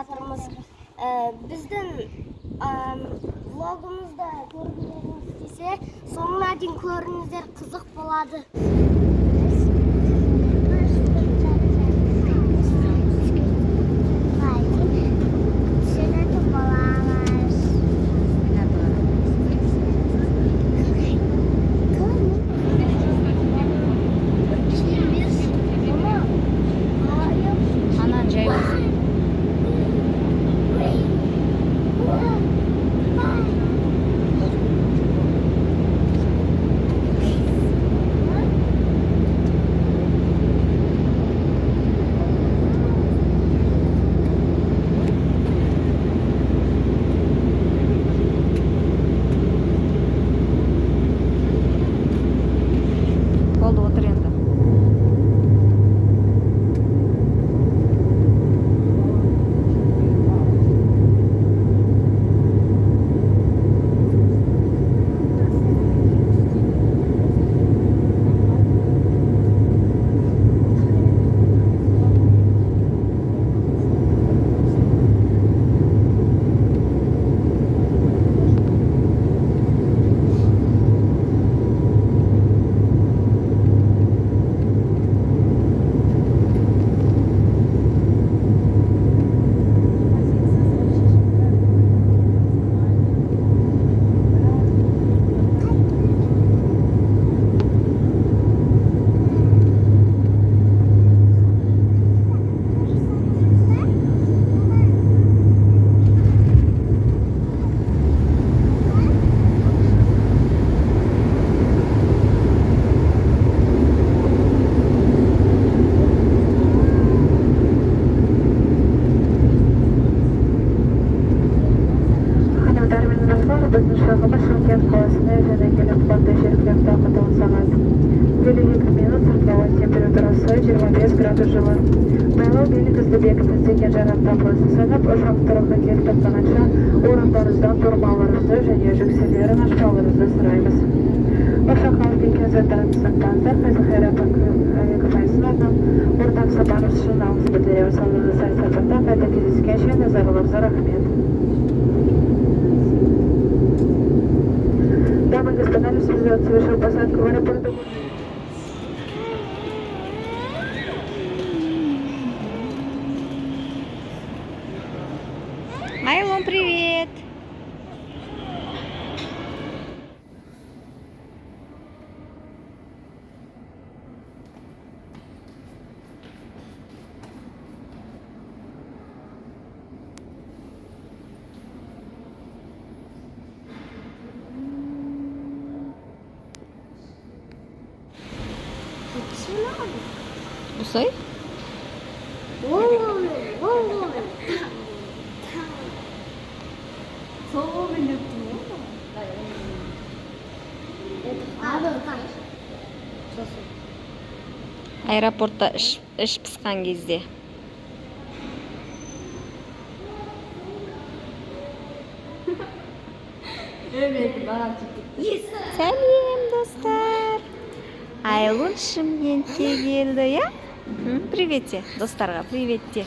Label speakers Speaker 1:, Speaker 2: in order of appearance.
Speaker 1: жатырмыз. Біздің влогымызда көргілеріңіз келсе, соңына дейін көріңіздер, қызық болады.
Speaker 2: Температурасы 25 градус жылы. Байлау белгісі бекітілген жарақтан санап, ұшақ тұраққа келіп тоқтағанша орындарыңыздан тұрмаларыңызды және жүкселерін ашпаларыңызды сұраймыз. Ұшақ алып келген заттарыңызды сақтаңыздар, қайсы компаниясынан ортақ сапарыңыз үшін алғыс білдіреміз. Алдағы сапарда қайта кездескенше назарларыңызға рахмет. Дамы и господа, самолет совершил посадку в аэропорту.
Speaker 3: Айлон, привет! Усай? Аэропортта іш пысқан кезде. Сәлем, достар! Айлон Шымкентке келді, я? Привет де, достарға, привет де.